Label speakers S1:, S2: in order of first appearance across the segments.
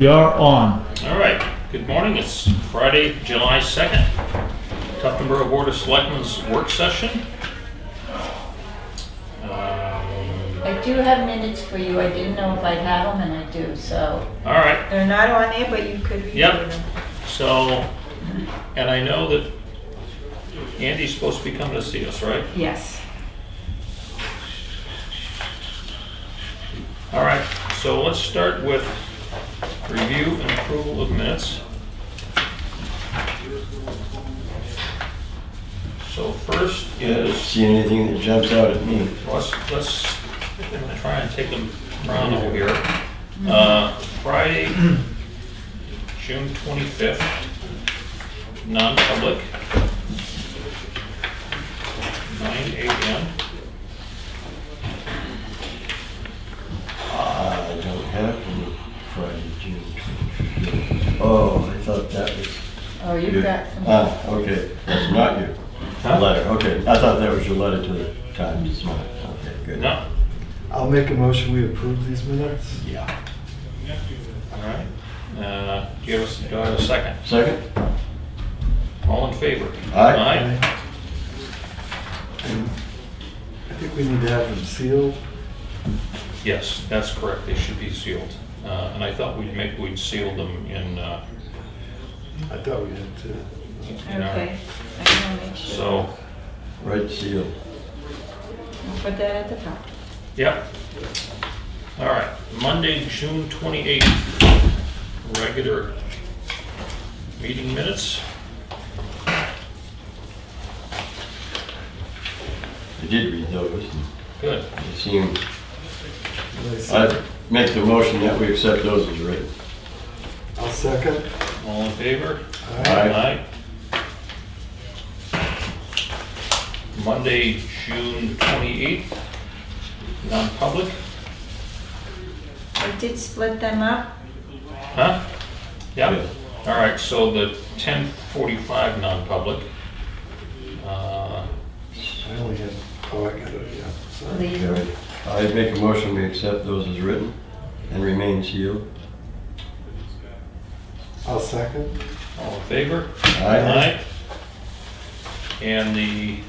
S1: We are on.
S2: All right, good morning. It's Friday, July 2nd. Tufton Borough Board of Selectmen's work session.
S3: I do have minutes for you. I didn't know if I'd have them, and I do, so.
S2: All right,
S4: They're not on there, but you could review
S2: Yep.
S4: them.
S2: so, and I know that Andy's supposed to be coming to see us, right?
S4: Yes.
S2: All right, so let's start with review and approval of minutes. So first
S5: I don't
S2: is,
S5: see anything that jumps out at me.
S2: let's try and take them around over here. Friday, June 25th, non-public, 9 a.m.
S5: I don't have any Friday, June 25th. Oh, I thought that was
S3: Oh,
S5: you.
S3: you've got some.
S5: Okay, that's not your
S2: Huh?
S5: letter. Okay, I thought that was your letter to the Times. It's not. Okay, good.
S2: No?
S6: I'll make a motion, we approve these minutes.
S5: Yeah.
S2: All right. Do you have a second?
S5: Second?
S2: All in favor?
S5: Aye.
S6: And I think we need to have them sealed.
S2: Yes, that's correct. They should be sealed. And I thought we'd seal them in
S6: I thought we had to.
S2: our,
S3: Okay, I can make sure.
S2: so,
S5: Right seal.
S3: I'll put that at the top.
S2: yep. All right, Monday, June 28th, regular meeting minutes.
S5: I did read those.
S2: Good.
S5: They seem.
S6: Nice.
S5: I'd make the motion that we accept those as written.
S6: I'll second.
S2: All in favor?
S5: Aye.
S2: Monday, June 28th, non-public.
S4: I did split them up.
S2: Huh? Yeah.
S5: Good.
S2: All right, so the 10:45 non-public.
S6: I only had, oh, I got it, yeah, sorry.
S3: Legal.
S5: Okay. I'd make a motion we accept those as written and remain sealed.
S6: I'll second.
S2: All in favor?
S5: Aye.
S2: And the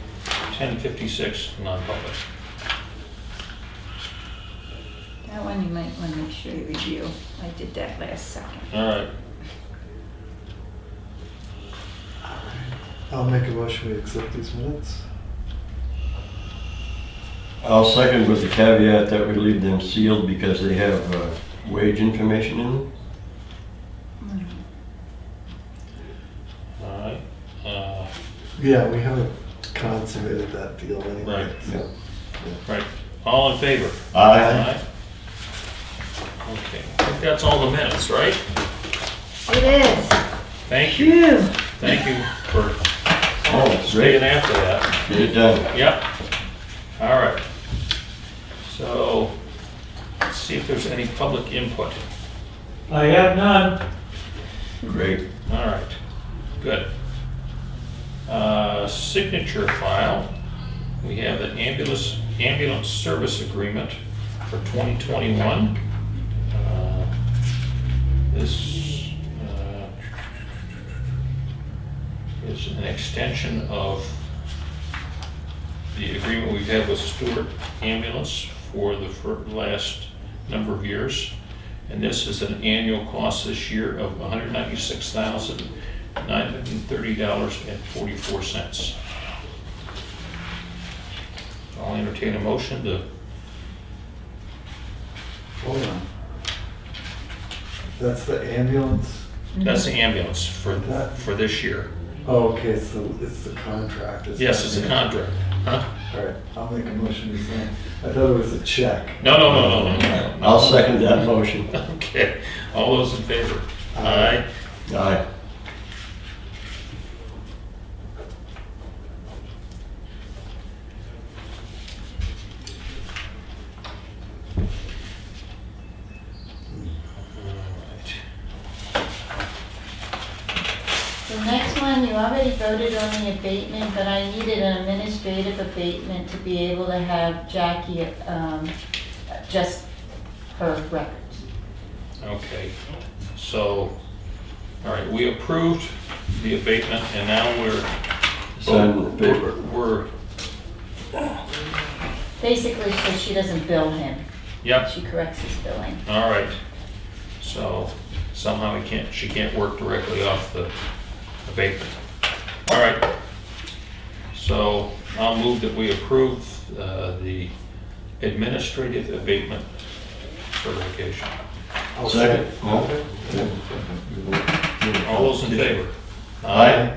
S2: 10:56 non-public.
S3: That one you might want to make sure you review. I did that last second.
S2: All right,
S6: I'll make a motion, we accept these minutes.
S5: I'll second with the caveat that we leave them sealed because they have wage information in them.
S2: all right.
S6: Yeah, we haven't consummated that deal anyway.
S2: Right.
S6: so,
S2: Right, all in favor?
S5: Aye.
S2: Okay, I think that's all the minutes, right?
S3: It is.
S2: Thank you.
S3: Phew.
S2: Thank you for
S5: Oh, that's
S2: staying
S5: great.
S2: after that.
S5: Get it done.
S2: Yep. All right. So, let's see if there's any public input.
S1: I have none.
S5: Great.
S2: All right, good. Signature file, we have an ambulance service agreement for 2021. This is an extension of the agreement we've had with Stewart Ambulance for the last number of years. And this is an annual cost this year of $196,930.44. I'll entertain a motion to,
S6: Hold on. That's the ambulance?
S2: that's the ambulance for this year.
S6: Oh, okay, so it's the contract.
S2: Yes,
S6: not
S2: it's a
S6: the-
S2: contract. Huh?
S6: All right, I'll make a motion to sign. I thought it was a check.
S2: No.
S5: I'll second that motion.
S2: Okay, all those in favor?
S6: Aye.
S5: Aye.
S3: The next one, you already voted on the abatement, but I needed an administrative abatement to be able to have Jackie, just her records.
S2: Okay, So, all right, we approved the abatement, and now
S5: Sign the paper.
S2: we're,
S3: Basically, so she doesn't bill him.
S2: yep,
S3: She corrects his billing.
S2: all right. So somehow she can't work directly off the abatement. All right. So I'll move that we approve the administrative abatement certification.
S6: I'll
S5: Second.
S2: All those in favor?
S5: Aye.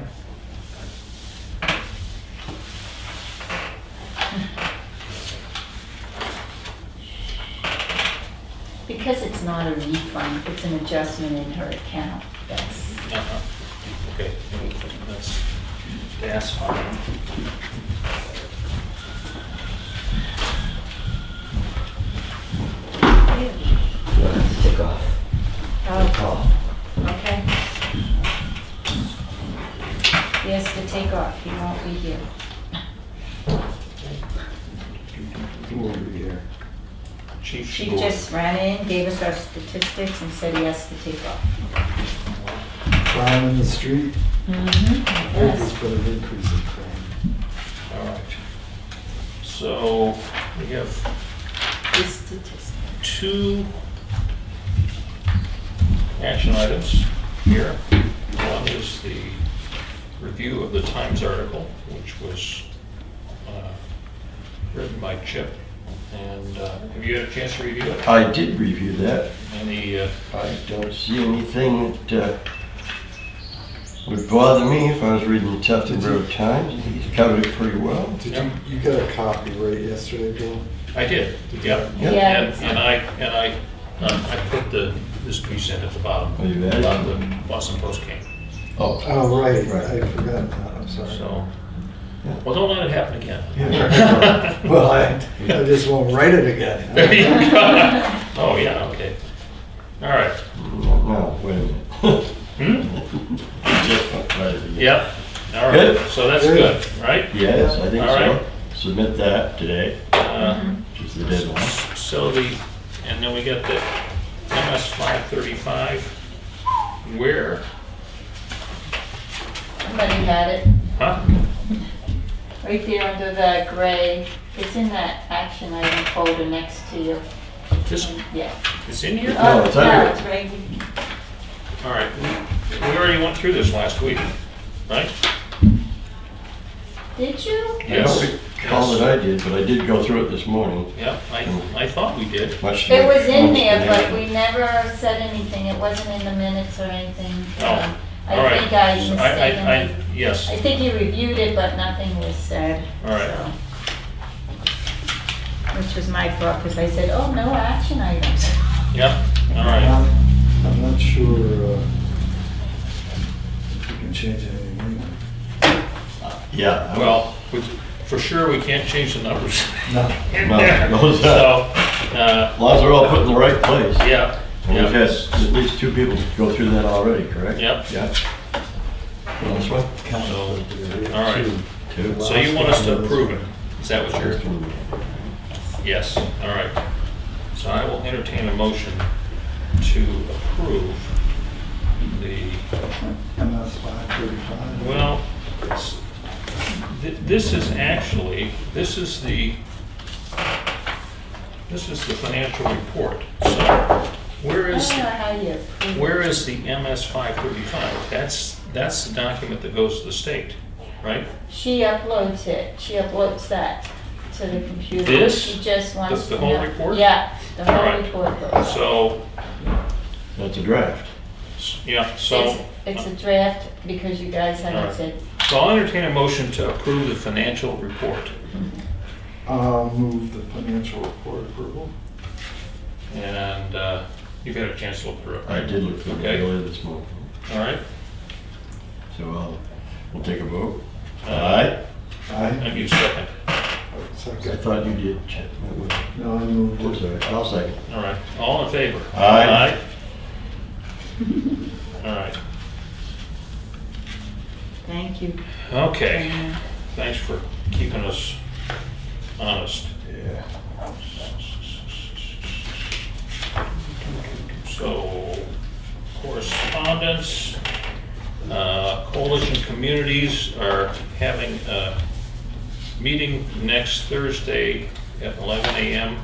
S3: Because it's not a refund, it's an adjustment in her account. That's
S2: Uh-huh. Okay, that's fine.
S5: Take off.
S3: Oh, okay. He has to take off, he won't be here.
S6: He won't be here.
S2: Chief
S3: She
S2: Shore.
S3: just ran in, gave us our statistics and said he has to take off.
S6: Crime in the street,
S3: Mm-hmm.
S6: there's been an increase in crime.
S2: All right. So we have
S3: The statistics.
S2: 2 action items here. One is the review of the Times article, which was written by Chip. And have you had a chance to review it?
S5: I did review that.
S2: Any,
S5: I don't see anything that would bother me if I was reading the Tufton Road Times. He's covered it pretty well.
S6: Did you got a copy right yesterday, Bill?
S2: I did, yeah.
S5: Yeah.
S2: And I put this piece in at the bottom.
S5: Oh, you added
S2: About
S5: it?
S2: the Boston Post came.
S5: Oh.
S6: Oh, right,
S5: Right.
S6: I forgot that, I'm sorry.
S2: So,
S5: Yeah.
S2: well, don't let it happen again.
S5: Yeah.
S6: Well, I just won't write it again.
S2: There you go. Oh, yeah, okay. All right.
S5: No, wait a minute.
S2: Hmm?
S5: Just won't write it again.
S2: Yep. All right.
S5: Good.
S2: So that's
S6: Good.
S2: good, right?
S5: Yes, I think
S2: All right.
S5: so. Submit that today, which is the deadline.
S2: So and then we got the MS 535, where,
S3: Somebody had it,
S2: huh?
S3: right there under the gray. It's in that action item folder next to you.
S2: This,
S3: Yeah.
S2: it's in here?
S5: No, it's under it.
S3: It's right.
S2: All right. We already went through this last week, right?
S3: Did you?
S5: I don't recall that I did, but I did go through it this morning.
S2: Yeah, I thought we did.
S5: Much to
S3: It
S5: my
S3: was in
S5: own
S3: there, but
S5: dismay.
S3: we never said anything. It wasn't in the minutes or anything.
S2: Oh,
S3: I
S2: all right.
S3: think I
S2: So
S3: mistakenly,
S2: yes.
S3: I think you reviewed it, but nothing was said.
S2: All right.
S3: so. Which was my fault, because I said, oh, no action items.
S2: Yep, all right.
S6: I'm not sure if we can change anything.
S5: Yeah.
S2: Well, for sure, we can't change the numbers
S6: No.
S2: in
S5: No,
S2: there.
S5: those
S2: So,
S5: As long as they're all put in the right place.
S2: yeah.
S5: And we've had
S2: Yep.
S5: at least 2 people go through that already, correct?
S2: Yep.
S5: Yeah. Well, this one?
S2: So, all right.
S5: 2.
S2: So you want us to approve it? Is that what you're? Yes, all right. So I will entertain a motion to approve the,
S6: MS 535.
S2: well, this is actually, this is the financial report. So where
S3: I
S2: is,
S3: don't know how you approve it.
S2: where is the MS 535? That's the document that goes to the state, right?
S3: She uploads it. She uploads that to the computer.
S2: This?
S3: She just wants
S2: The
S3: to
S2: whole
S3: know.
S2: report?
S3: Yeah, the
S2: All
S3: whole
S2: right.
S3: report goes.
S2: So,
S5: That's a draft.
S2: yeah, so.
S3: It's a draft because you guys
S2: All
S3: haven't
S2: right.
S3: said,
S2: So I'll entertain a motion to approve the financial report.
S6: I'll move the financial report approval.
S2: And you've had a chance to look through it,
S5: I
S2: right?
S5: did look through it
S2: Okay.
S5: earlier this morning.
S2: All right.
S5: So we'll take a vote.
S2: Aye.
S6: Aye.
S2: And you second.
S5: I
S6: Second.
S5: thought you did. Chet.
S6: No, I moved
S5: Oops,
S6: it.
S5: sorry. I'll second.
S2: All right. All in favor?
S5: Aye.
S2: All right.
S3: thank you.
S2: Okay. Thanks for keeping us honest.
S5: Yeah.
S2: So correspondence. Coalition Communities are having a meeting next Thursday at 11 a.m.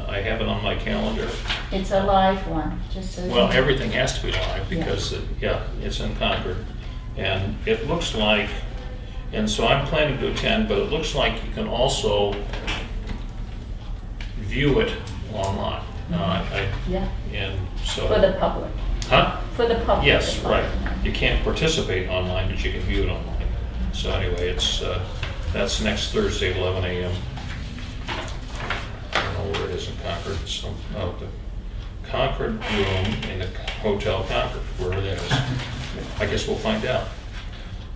S2: I have it on my calendar.
S3: It's a live one, just so you know.
S2: Well, everything has to be live because, it's in Concord. And it looks like, and so I'm planning to attend, but it looks like you can also view it online.
S3: Yeah,
S2: And so.
S3: for the public,
S2: Huh?
S3: for the public.
S2: Yes,
S3: it's
S2: right.
S3: online.
S2: You can't participate online, but you can view it online. So anyway, that's next Thursday, 11 a.m. I don't know where it is in Concord. It's the Concord room in the Hotel Concord, where it is. I guess we'll find out.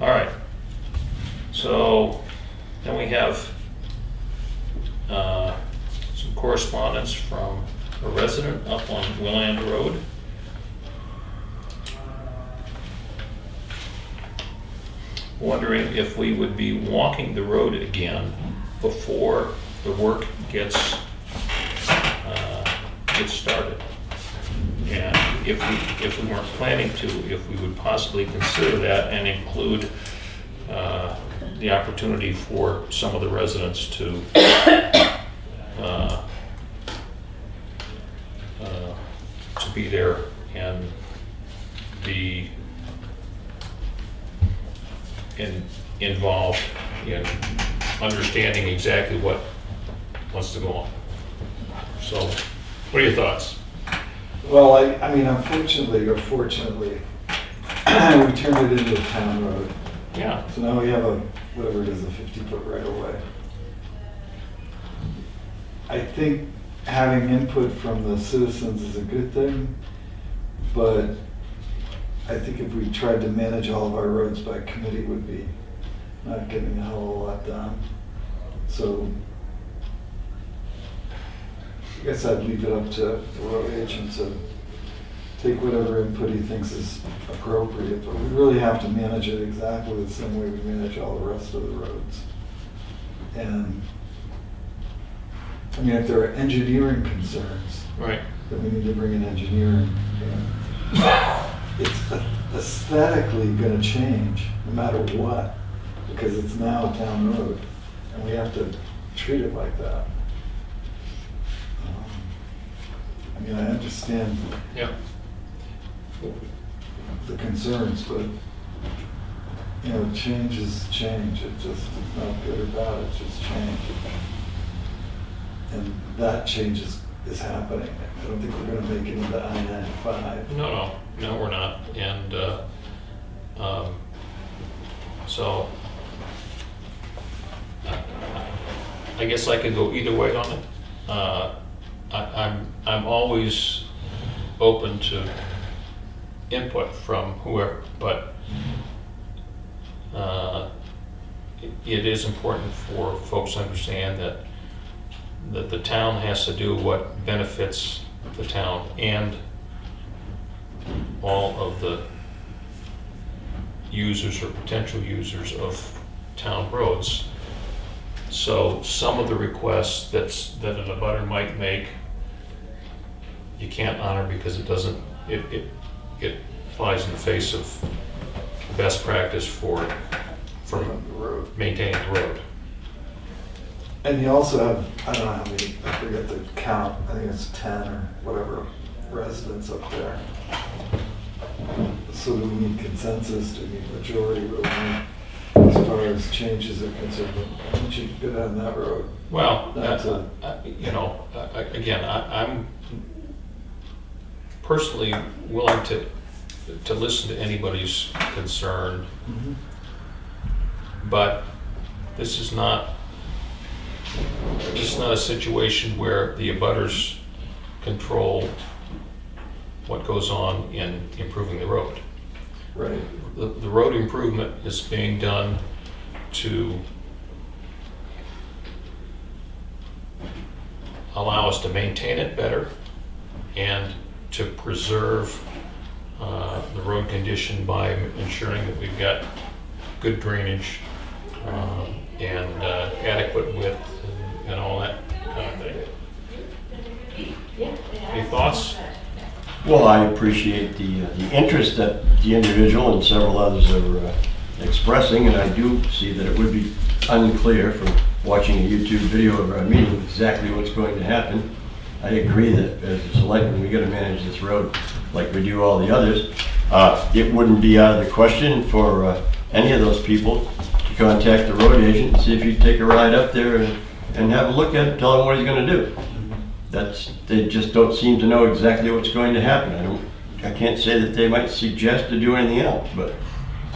S2: All right. So then we have some correspondence from a resident up on Willand Road. Wondering if we would be walking the road again before the work gets started. And if we weren't planning to, if we would possibly consider that and include the opportunity for some of the residents to be there and be involved in understanding exactly what wants to go on. So, what are your thoughts?
S7: Well, I mean, unfortunately or fortunately, we turned it into a town road.
S2: Yeah.
S7: So now we have whatever it is, a 50-foot right of way. I think having input from the citizens is a good thing, but I think if we tried to manage all of our roads by committee would be not getting a hell of a lot done. So I guess I'd leave it up to the road agent to take whatever input he thinks is appropriate, but we really have to manage it exactly the same way we manage all the rest of the roads. And I mean, if there are engineering concerns,
S2: Right.
S7: then we need to bring in engineering. And it's aesthetically going to change no matter what, because it's now a town road, and we have to treat it like that. I mean, I understand
S2: Yeah.
S7: the concerns, but, you know, change is change. It just is not good or bad, it's just change. And that change is happening. I don't think we're gonna make it into I-95.
S2: No, we're not. And so I guess I could go either way on it. I'm always open to input from whoever, but it is important for folks to understand that the town has to do what benefits the town and all of the users or potential users of town roads. So some of the requests that an abutter might make, you can't honor because it doesn't, it flies in the face of best practice for maintaining the road.
S7: And you also have, I don't know how many, I forget the count, I think it's 10 or whatever residents up there. So do we need consensus, do we need majority, what do we need as far as changes are concerned? Once you go down that road.
S2: Well,
S7: That's
S2: again, I'm personally willing to listen to anybody's concern, but this is not a situation where the abutters control what goes on in improving the road.
S7: Right.
S2: The road improvement is being done to allow us to maintain it better and to preserve the road condition by ensuring that we've got good drainage and adequate width and all that kind of thing. Any thoughts?
S5: Well, I appreciate the interest that the individual and several others are expressing, and I do see that it would be unclear from watching a YouTube video of our meeting exactly what's going to happen. I agree that as a selectman, we gotta manage this road like we do all the others. It wouldn't be out of the question for any of those people to contact the road agent and see if he'd take a ride up there and have a look at it, tell him what he's gonna do. They just don't seem to know exactly what's going to happen. I can't say that they might suggest to do anything else, but,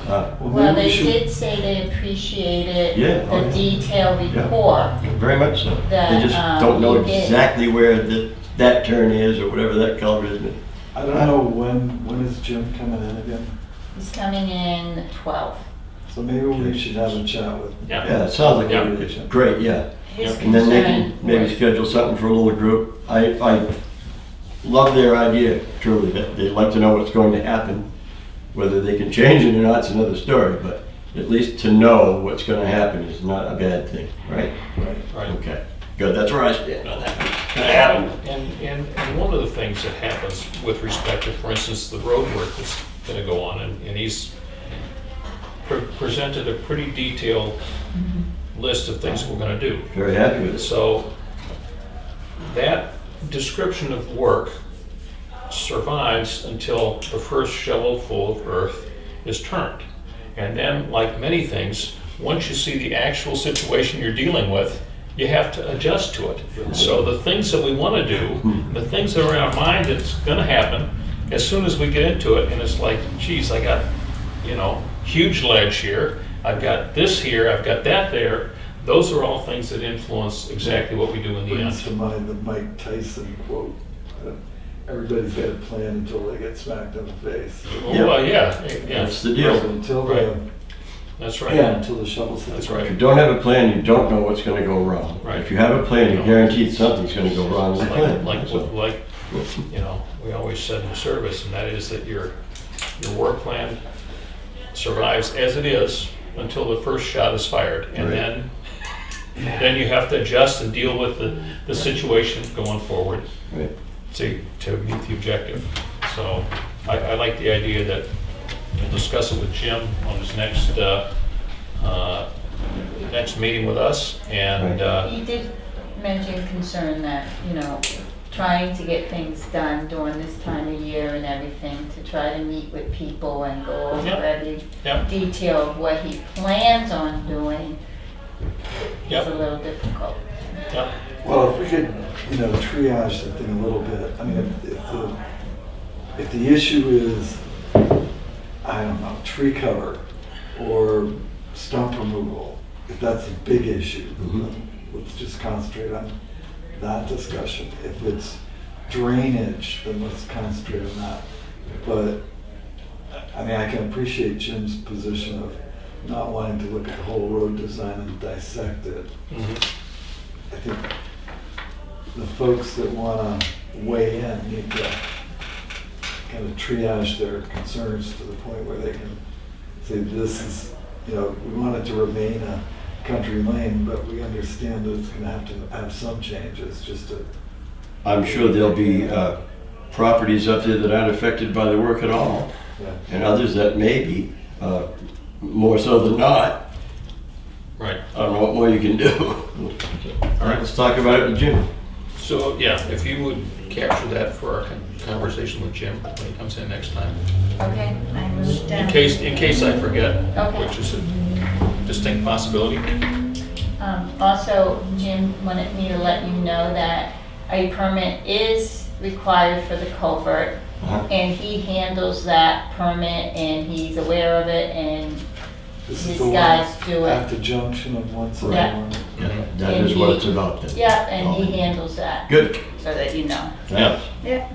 S3: Well,
S7: maybe we
S3: they
S7: should-
S3: did say they appreciated
S5: Yeah, oh,
S3: the
S5: yeah.
S3: detailed
S5: Yeah.
S3: report.
S5: very much so. They
S3: That,
S5: just don't know
S3: you did.
S5: exactly where that turn is or whatever that culvert is.
S7: I don't know, when is Jim coming in again?
S3: He's coming in the 12th.
S7: So maybe we should have a chat with.
S5: Yeah, it sounds like
S2: Yeah.
S5: it's great, yeah.
S3: His
S5: And then they
S3: concern
S5: can maybe
S3: was-
S5: schedule something for a little group. I love their idea, truly, that they'd like to know what's going to happen. Whether they can change it or not, it's another story, but at least to know what's gonna happen is not a bad thing, right?
S2: Right.
S5: Okay, good, that's where I stand on that. Gonna happen.
S2: And one of the things that happens with respect to, for instance, the road work that's gonna go on, and he's presented a pretty detailed list of things we're gonna do.
S5: Very happy with it.
S2: So that description of work survives until the first shovel full of earth is turned. And then, like many things, once you see the actual situation you're dealing with, you have to adjust to it. So the things that we want to do, the things that are in our mind that's going to happen, as soon as we get into it, and it's like, geez, I got, huge ledge here, I've got this here, I've got that there. Those are all things that influence exactly what we do in the
S7: Brings
S2: end.
S7: to mind the Mike Tyson quote, everybody's got a plan until they get smacked in the face.
S2: Oh, well, yeah,
S5: That's the
S7: So
S5: deal.
S7: until
S2: Right.
S7: the,
S2: that's right.
S7: yeah, until the shovels hit.
S2: That's
S7: the
S2: right.
S5: If you don't have a plan, you don't know what's gonna go wrong.
S2: Right.
S5: If you have a plan, you're guaranteed something's gonna go wrong with the plan.
S2: Like,
S5: So,
S2: we always said in the service, and that is that your work plan survives as it is until the first shot is fired. And
S5: Right.
S2: then you have to adjust and deal with the situation going forward
S5: right.
S2: to meet the objective. So I like the idea that we'll discuss it with Jim on his next meeting with us. And,
S3: He did mention concern that, trying to get things done during this time of year and everything, to try to meet with people and go over
S2: Yep.
S3: every
S2: Yep.
S3: detail of what he plans on doing is
S2: Yep.
S3: a little difficult.
S2: Yep.
S7: Well, if we could, triage the thing a little bit, I mean, if the issue is, I don't know, tree cover or stump removal, if that's a big issue, then let's just concentrate on that discussion. If it's drainage, then let's concentrate on that. But, I mean, I can appreciate Jim's position of not wanting to look at the whole road design and dissect it.
S2: Mhm.
S7: I think the folks that want to weigh in need to kind of triage their concerns to the point where they can say, this is, we want it to remain a country lane, but we understand that it's going to have some changes just to.
S5: I'm sure there'll be properties up there that aren't affected by the work at all,
S7: Yeah.
S5: and others that may be, more so than not.
S2: Right.
S5: I don't know what more you can do. All right, let's talk about it with Jim.
S2: So, yeah, if you would capture that for our conversation with Jim when he comes in next time.
S3: Okay, I moved down.
S2: In case I forget,
S3: Okay.
S2: which is a distinct possibility.
S3: Also, Jim wanted me to let you know that a permit is required for the culvert,
S5: Uh-huh.
S3: and he handles that permit, and he's aware of it, and
S7: This is
S3: his
S7: the one
S3: guys do
S7: at
S3: it.
S7: the junction of 171.
S2: Yeah.
S5: That is what it's about then.
S3: Yep, and
S5: Oh.
S3: he handles that,
S5: Good.
S3: so that you know.
S5: Thanks.
S3: Yep.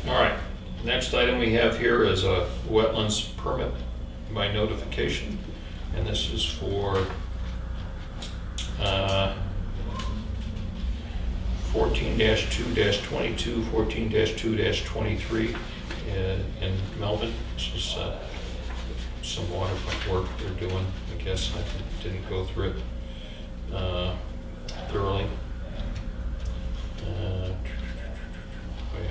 S2: All right. Next item we have here is a wetlands permit by notification. And this is for 14-2-22, 14-2-23 in Melbourne. This is some waterfront work they're doing, I guess. I didn't go through it thoroughly. Oh, yeah.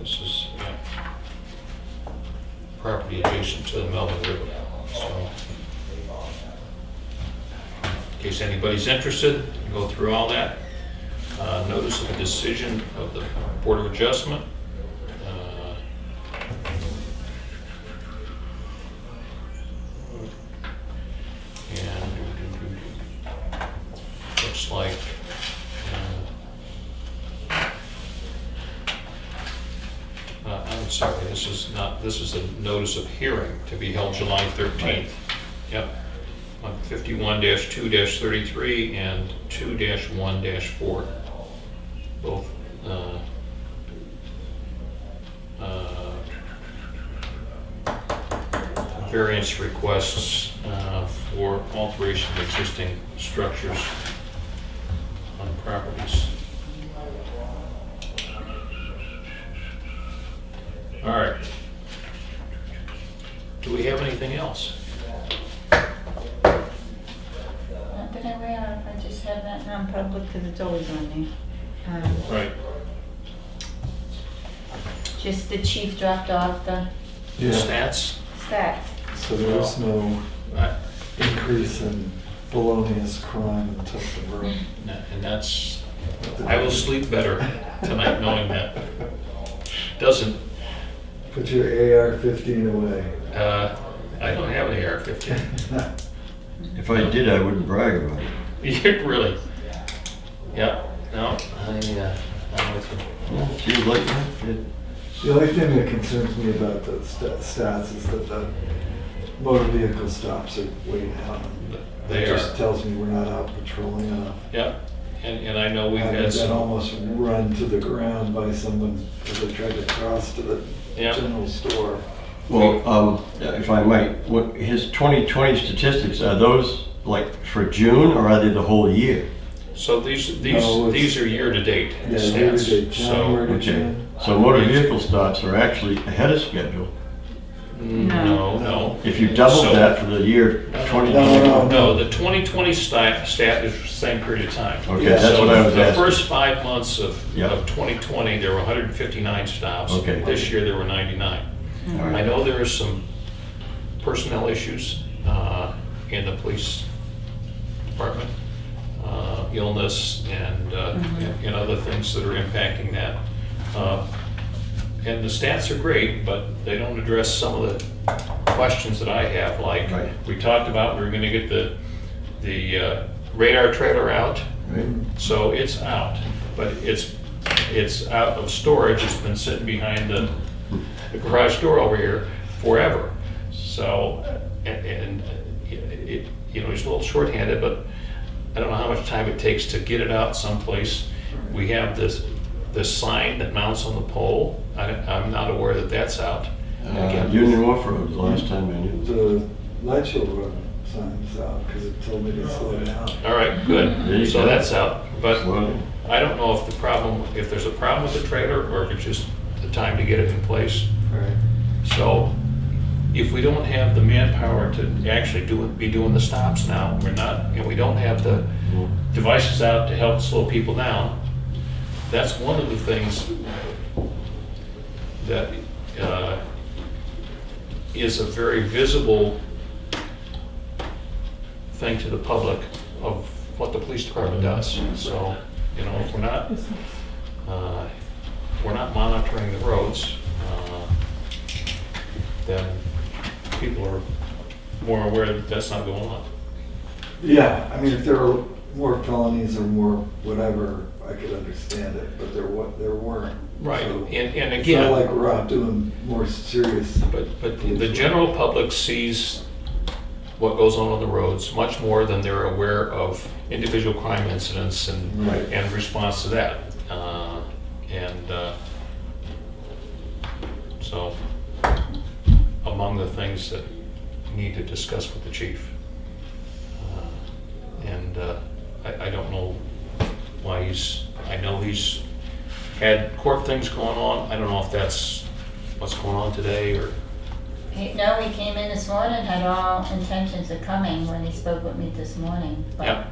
S2: This is property adjacent to the Melvin River, so. In case anybody's interested, go through all that. Notice of a decision of the Board of Adjustment. And looks like I'm sorry, this is a notice of hearing to be held July 13th.
S5: Right.
S2: Yep. On 51-2-33 and 2-1-4. Both variance requests for alteration of existing structures on properties. All right. Do we have anything else?
S3: Not that I'm aware of, I just have that non-public because it's always on there.
S2: Right.
S3: Just the chief dropped off the
S7: Yeah,
S2: Stats?
S3: stats.
S7: so there is no
S2: Uh,
S7: increase in felonious crime in Tufton Road.
S2: And that's, I will sleep better tonight knowing that. Doesn't,
S7: Put your AR-15 away.
S2: I don't have an AR-15.
S5: If I did, I wouldn't brag about it.
S2: Really? Yeah, no, I'm with you.
S5: Well, seems like it.
S7: The only thing that concerns me about the stats is that the motor vehicle stops are way down.
S2: They
S7: It just
S2: are.
S7: tells me we're not out patrolling enough.
S2: Yeah, and I know we've
S7: I've
S2: had
S7: been
S2: some,
S7: almost run to the ground by someone because they tried to cross to the
S2: Yeah.
S7: general store.
S5: Well, if I might, what, his 2020 statistics, are those like for June or are they the whole year?
S2: so
S7: No, it's-
S2: these are year-to-date
S7: Yeah,
S2: stats.
S7: year-to-date, January to
S5: Okay,
S7: June.
S5: so motor vehicle stops are actually ahead of schedule.
S2: No.
S5: If you doubled
S2: So-
S5: that for the year
S2: No,
S5: 2021.
S2: No, the 2020 stat is for the same period of time.
S5: Okay,
S7: Yeah.
S5: that's what I was
S2: So the
S5: asking.
S2: first 5 months of
S5: Yeah.
S2: 2020, there were 159 stops.
S5: Okay.
S2: This year, there were 99.
S5: All
S2: I
S5: right.
S2: know there are some personnel issues in the police department, illness and other things that are impacting that. And the stats are great, but they don't address some of the questions that I have, like,
S5: Right.
S2: we talked about, we were gonna get the radar trailer out,
S5: Right.
S2: so it's out, but it's out of storage, it's been sitting behind the garage door over here forever. So, and it, he's a little shorthanded, but I don't know how much time it takes to get it out someplace. We have this sign that mounts on the pole, I'm not aware that that's out. Again,
S5: Union Wharf Road, the last time I knew.
S7: The Ledgehill Road sign's out because it told me to slow down.
S2: All right,
S5: There you
S2: good, so
S5: go.
S2: that's out, but
S5: Slow.
S2: I don't know if there's a problem with the trailer, or if it's just the time to get it in place.
S7: Right.
S2: So if we don't have the manpower to actually be doing the stops now, we don't have the devices out to help slow people down, that's one of the things that is a very visible thing to the public of what the police department does. So, if we're not monitoring the roads, then people are more aware that that's not going on.
S7: Yeah, I mean, if there were more felonies or more whatever, I could understand it, but there weren't.
S2: Right,
S7: So
S2: and
S7: It's not
S2: again,
S7: like we're out doing more serious.
S2: but the general public sees what goes on the roads much more than they're aware of individual crime incidents
S7: Right.
S2: and response to that. So, among the things that we need to discuss with the chief. I don't know why I know he's had court things going on. I don't know if that's what's going on today or,
S3: No, he came in this morning, had all intentions of coming when he spoke with me this morning. But,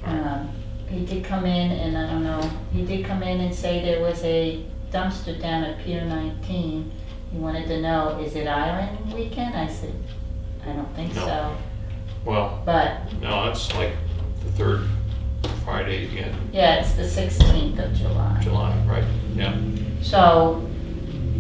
S2: yeah.
S3: he did come in and I don't know, he did come in and say there was a dumpster down at Pier 19. He wanted to know, is it Island weekend? I said, I don't think
S2: No.
S3: so.
S2: Well,
S3: But,
S2: no, that's like the third Friday in
S3: yeah, it's the 16th of July.
S2: July, right? Yeah.
S3: So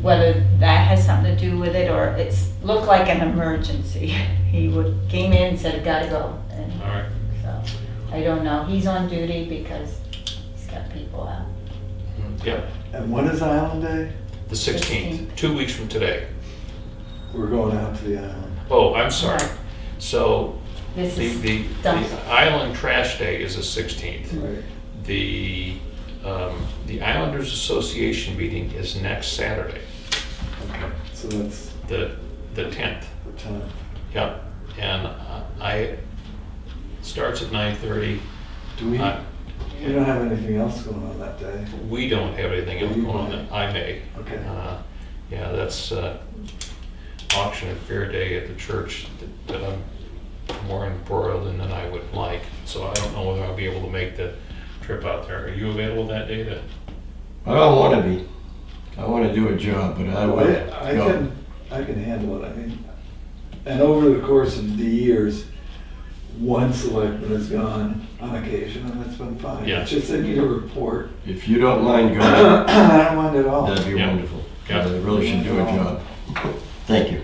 S3: whether that has something to do with it or it's looked like an emergency. He came in and said, gotta go. And
S2: All right.
S3: so, I don't know. He's on duty because he's got people out.
S2: Yep.
S7: And when is Island Day?
S2: The 16th, 2 weeks from today.
S7: We're going out to the island.
S2: Oh, I'm sorry.
S3: Right.
S2: So
S3: This
S2: the,
S3: is
S2: the,
S3: dumpster.
S2: the Island Trash Day is the 16th.
S7: Right.
S2: The Islanders Association meeting is next Saturday,
S7: Okay, so that's
S2: the 10th.
S7: the time.
S2: Yep. And it starts at 9:30.
S7: Do we,
S2: Uh,
S7: we don't have anything else going on that day?
S2: We don't have anything else going on that I may.
S7: Okay.
S2: Yeah, that's auction and fair day at the church that I'm more embroiled in than I would like. So I don't know whether I'll be able to make the trip out there. Are you available that day to?
S5: I don't want to be. I want to do a job, but I will go.
S7: I can handle it, I mean, and over the course of the years, one selectman has gone on occasion, and that's been fine.
S2: Yeah.
S7: It's just they need a report.
S5: If you don't mind going,
S7: I don't mind at all.
S5: that'd be
S2: Yeah.
S5: wonderful.
S2: Yeah.
S5: I really should do a job. Thank you.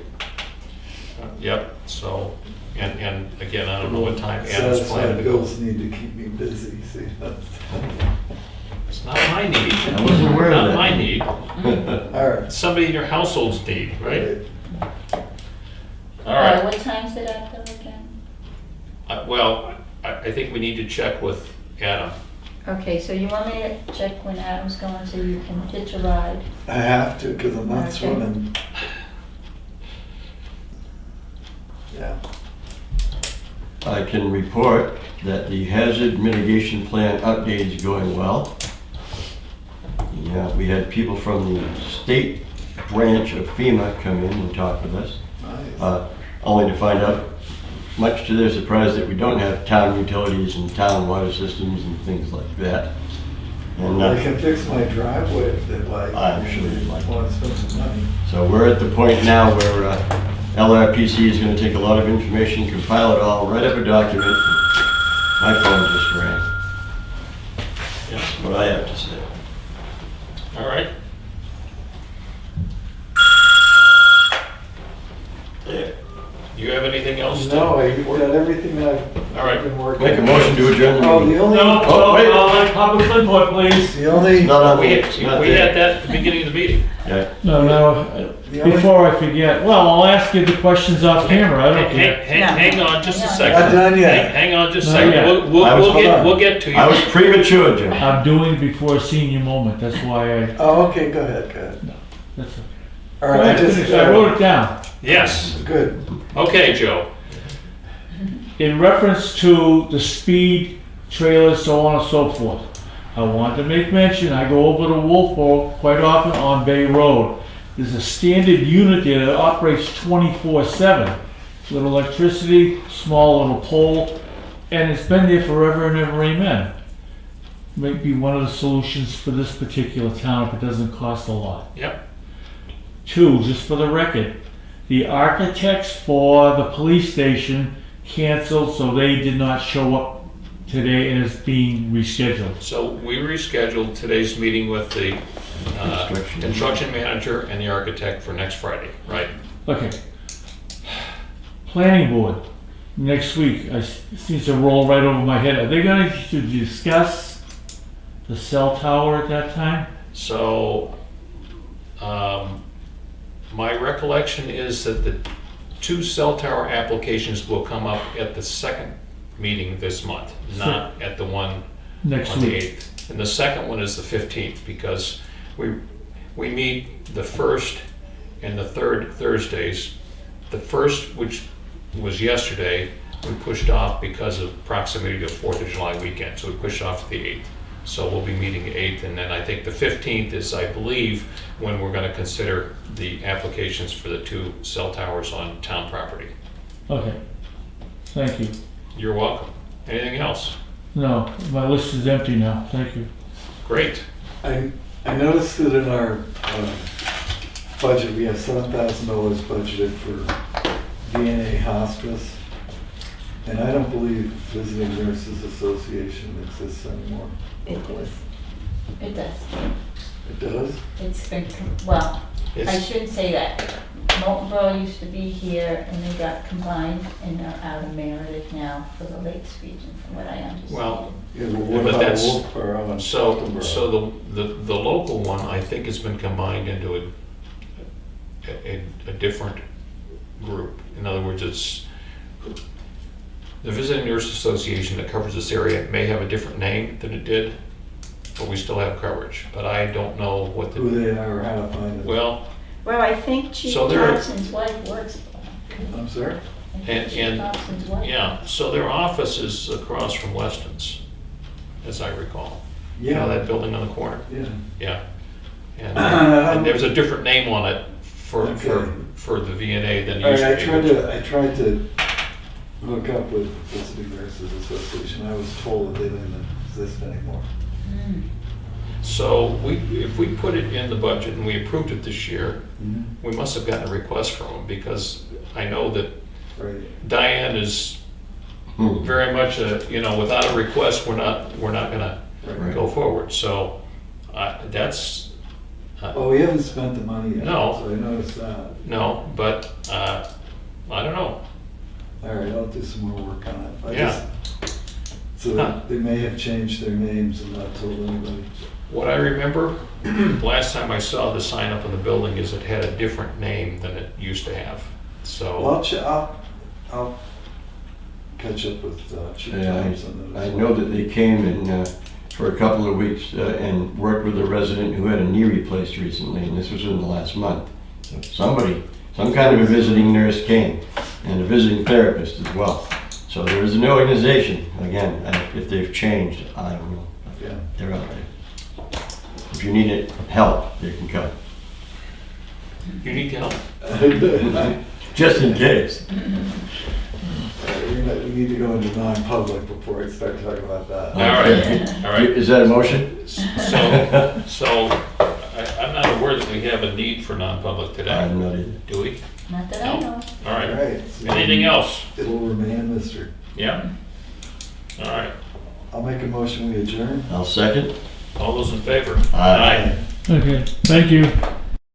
S2: Yep. So, and again, I don't know what time Adam's planning
S7: Satisfied
S2: to go.
S7: bills need to keep me busy, see, that's.
S2: It's not my need.
S5: I wasn't aware of
S2: Not
S5: that.
S2: my need.
S7: All right.
S2: It's somebody in your household's need, right? All
S3: What
S2: right.
S3: time's it at though again?
S2: Well, I think we need to check with Adam.
S3: Okay, so you want me to check when Adam's going so you can hitch a ride?
S7: I have to, because I'm not
S3: Okay.
S7: swimming. Yeah.
S5: I can report that the hazard mitigation plan update is going well. Yeah, we had people from the state branch of FEMA come in and talk with us,
S7: Nice.
S5: only to find out, much to their surprise, that we don't have town utilities and town water systems and things like that. And
S7: I can fix my driveway if they'd like.
S5: I'm sure you'd like.
S7: Want to spend some money.
S5: so we're at the point now where LRPC is going to take a lot of information, compile it all, write up a document. My phone just rang.
S2: Yeah.
S5: That's what I have to say.
S2: All right.
S5: Yeah.
S2: Do you have anything else? to
S7: No, I
S2: report?
S7: got everything I've
S2: All right.
S7: been working.
S5: Make a motion to adjourn the
S7: Oh, the
S5: meeting.
S7: only,
S5: wait.
S1: Public input, please.
S7: the only,
S5: It's not on
S2: We
S5: the,
S2: had,
S5: it's not
S2: we
S5: there.
S2: had that at the beginning of the meeting.
S5: Yeah.
S1: No,
S7: the only,
S1: before I forget, well, I'll ask you the questions off camera, I don't care.
S2: Hang on just a
S3: Hang on.
S2: second.
S7: Not done yet.
S2: Hang on just a
S1: Not
S2: second.
S1: yet.
S2: We'll get to you.
S5: I was premature, Jim.
S1: I'm doing before a senior moment, that's why I,
S7: oh, okay, go ahead, go ahead.
S1: that's,
S7: All
S1: go
S7: right,
S1: ahead, finish. I wrote it down.
S2: Yes.
S7: Good.
S2: Okay, Joe.
S1: In reference to the speed trailers, so on and so forth, I wanted to make mention, I go over to Wolfboro quite often on Bay Road. There's a standard unit there that operates 24/7. Little electricity, small little pole, and it's been there forever and ever, amen. Might be one of the solutions for this particular town if it doesn't cost a lot.
S2: Yep.
S1: Two, just for the record, the architects for the police station canceled, so they did not show up today and it's being rescheduled.
S2: So we rescheduled today's meeting with the construction manager and the architect for next Friday, right?
S1: Okay. Planning board, next week, seems to roll right over my head. Are they going to discuss the cell tower at that time?
S2: So, my recollection is that the two cell tower applications will come up at the second meeting this month, not at the one
S1: Next
S2: on the
S1: week.
S2: 8th. And the second one is the 15th, because we meet the first and the third Thursdays. The first, which was yesterday, we pushed off because of proximity to 4th of July weekend, so we pushed off to the 8th. So we'll be meeting the 8th, and then I think the 15th is, I believe, when we're gonna consider the applications for the two cell towers on town property.
S1: Okay. Thank you.
S2: You're welcome. Anything else?
S1: No, my list is empty now. Thank you.
S2: Great.
S7: I I noticed that in our budget, we have $7,000 budgeted for VNA hospice. And I don't believe Visiting Nurses Association exists anymore.
S3: It does. It does.
S7: It does?
S3: It's been, well, I
S2: It's-
S3: shouldn't say that. Molten Borough used to be here and they got combined and they're out of Meredith now for the Lakes region, from what I understand.
S2: Well,
S7: Yeah, but what
S2: But
S7: about
S2: that's-
S7: Wolfboro and
S2: so
S7: Sheltonboro?
S2: the local one, I think, has been combined into a different group. In other words, it's, the Visiting Nurse Association that covers this area may have a different name than it did, but we still have coverage. But I don't know what
S7: Who
S2: the,
S7: they are or how to find them?
S2: well,
S4: Well, I think Chief
S2: So there-
S3: Thompson's wife works for them.
S7: I'm sorry?
S3: I think
S2: And-
S3: Chief
S2: and-
S3: Thompson's wife.
S2: yeah, so their office is across from Weston's, as I recall. You know, that building on the corner?
S7: Yeah.
S2: Yeah. And there's a different name on it
S7: Okay.
S2: for the VNA than
S7: All
S2: used
S7: right,
S2: to be.
S7: I tried to hook up with Visiting Nurses Association. I was told that they didn't exist anymore.
S3: Mm.
S2: So if we put it in the budget and we approved it this year, we must have gotten a request from them, because I know that
S7: Right.
S2: Diane is very much without a request, we're not gonna
S7: Right.
S2: go forward. So that's,
S7: Oh, we haven't spent the money yet.
S2: No.
S7: So I noticed that.
S2: no, but I don't know.
S7: All right, I'll do some more work on it.
S2: Yeah.
S7: So
S2: Huh.
S7: they may have changed their names and not told anybody.
S2: What I remember, last time I saw the sign up on the building, is it had a different name than it used to have.
S7: Well,
S2: So,
S7: I'll catch up with Chief
S5: Yeah,
S7: Thompson.
S5: I know that they came and for a couple of weeks and worked with a resident who had a knee replaced recently, and this was in the last month. So some kind of a visiting nurse came, and a visiting therapist as well. So there is an organization, again, if they've changed, I don't know.
S7: Yeah.
S5: They're out there. If you need help, they can come,
S2: you need help.
S5: just in case.
S7: We need to go into non-public before I start talking about that.
S2: All right, all right.
S5: Is that a motion?
S2: So I'm not aware that we have a need for non-public today,
S5: I'm not either.
S2: do we?
S3: Not that I know.
S2: All
S7: All
S2: right.
S7: right. so
S2: Anything else?
S7: It'll remain a mystery.
S2: Yeah? All right.
S7: I'll make a motion, we adjourn.
S5: I'll second.
S2: All those in favor?
S5: Aye.
S1: Okay, thank you.